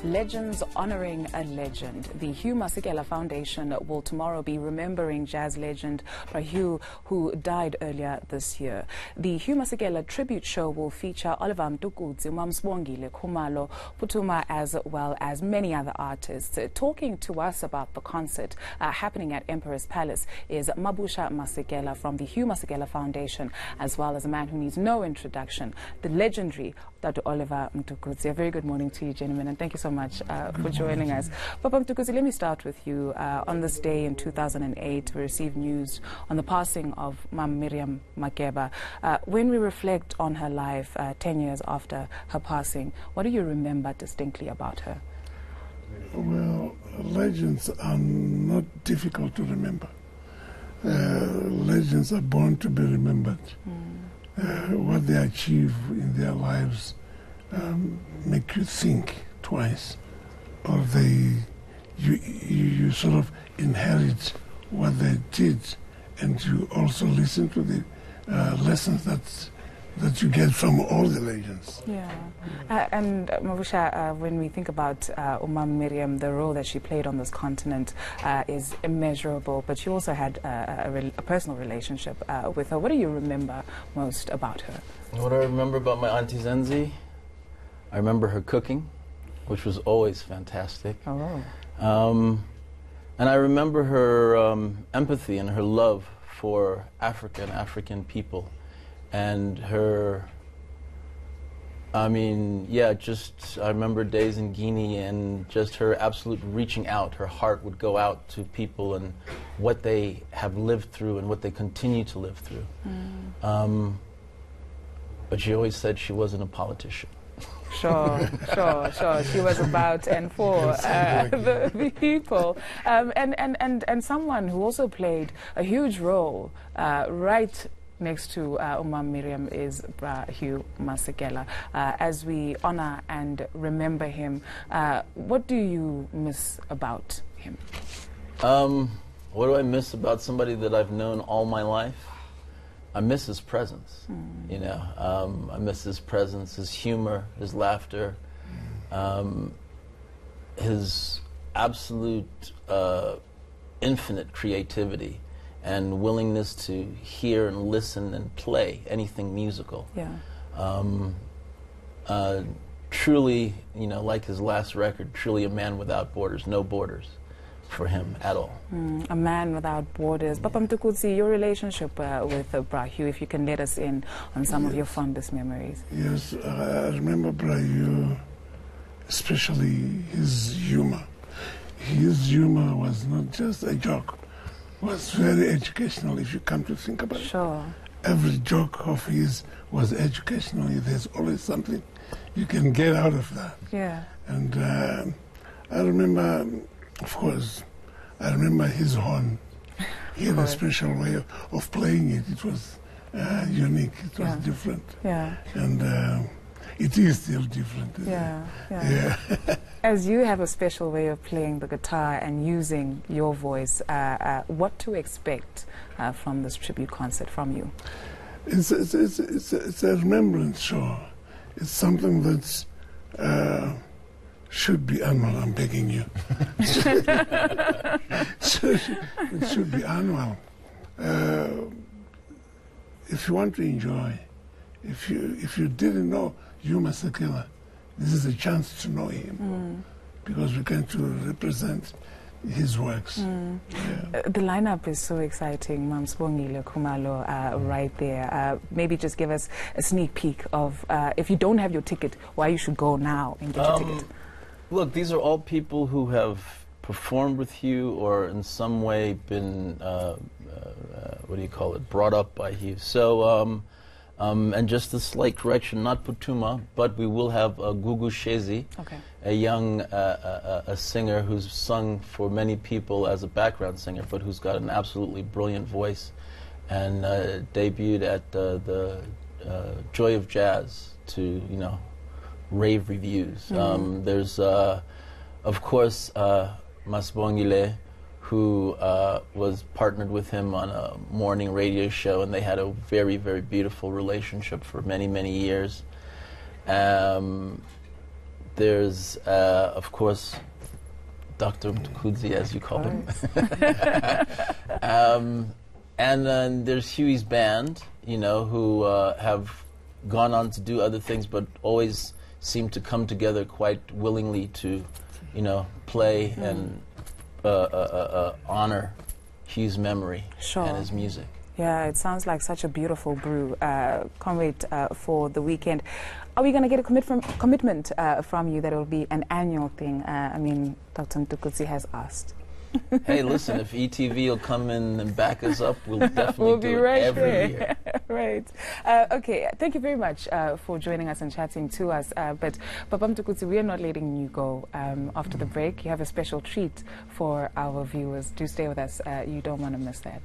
Legends honoring a legend. The Hugh Masekela Foundation will tomorrow be remembering jazz legend Hugh, who died earlier this year. The Hugh Masekela tribute show will feature Oliver Mtukudzi, Mamsbongile Khumalo, Putuma, as well as many other artists. Talking to us about the concert happening at Emperor's Palace is Mabusha Masekela from the Hugh Masekela Foundation, as well as a man who needs no introduction, the legendary Dr. Oliver Mtukudzi. A very good morning to you, gentlemen, and thank you so much for joining us. Papa Mtukudzi, let me start with you. On this day in 2008, we received news on the passing of Mam Miriam Makeba. When we reflect on her life 10 years after her passing, what do you remember distinctly about her? Well, legends are not difficult to remember. Legends are born to be remembered. What they achieve in their lives make you think twice, or you sort of inherit what they did, and you also listen to the lessons that you get from all the legends. Yeah. And Mabusha, when we think about Umam Miriam, the role that she played on this continent is immeasurable, but you also had a personal relationship with her. What do you remember most about her? What I remember about my Auntie Zenzi, I remember her cooking, which was always fantastic. Oh. And I remember her empathy and her love for Africa and African people. And her, I remember days in Guinea and just her absolute reaching out. Her heart would go out to people and what they have lived through and what they continue to live through. But she always said she wasn't a politician. Sure. She was about and for the people. And someone who also played a huge role right next to Umam Miriam is Hugh Masekela. As we honor and remember him, what do you miss about him? What do I miss about somebody that I've known all my life? I miss his presence, you know. I miss his presence, his humor, his laughter, his absolute infinite creativity and willingness to hear and listen and play anything musical. Yeah. Truly, you know, like his last record, truly a man without borders, no borders for him at all. A man without borders. Papa Mtukudzi, your relationship with Hugh, if you can let us in on some of your fondest memories. Yes, I remember Hugh, especially his humor. His humor was not just a joke, it was very educational if you come to think about it. Sure. Every joke of his was educational. There's always something you can get out of that. Yeah. And I remember, of course, I remember his horn. He had a special way of playing it. It was unique. It was different. Yeah. And it is still different. Yeah. As you have a special way of playing the guitar and using your voice, what to expect from this tribute concert from you? It's a remembrance show. It's something that's should be annual, I'm begging you. It should be annual. If you want to enjoy, if you didn't know Hugh Masekela, this is a chance to know him, because we can to represent his works. The lineup is so exciting. Mamsbongile Khumalo right there. Maybe just give us a sneak peek of, if you don't have your ticket, why you should go now and get your ticket. Look, these are all people who have performed with Hugh or in some way been, brought up by Hugh. So, and just a slight correction, not Putuma, but we will have Gugu Shezi, a young a singer who's sung for many people as a background singer, but who's got an absolutely brilliant voice, and debuted at the Joy of Jazz to, you know, rave reviews. There's, of course, Masbongile, who was partnered with him on a morning radio show, and they had a very, very beautiful relationship for many, many years. There's, of course, Dr. Mtukudzi, as you call him. And then there's Huey's band, you know, who have gone on to do other things, but always seem to come together quite willingly to, you know, play and honor Hugh's memory and his music. Yeah, it sounds like such a beautiful brew. Can't wait for the weekend. Are we going to get a commitment from you that it will be an annual thing? I mean, Dr. Mtukudzi has asked. Hey, listen, if ETV will come in and back us up, we'll definitely do it every year. Right. Okay, thank you very much for joining us and chatting to us. But Papa Mtukudzi, we are not letting you go. After the break, you have a special treat for our viewers. Do stay with us. You don't want to miss that.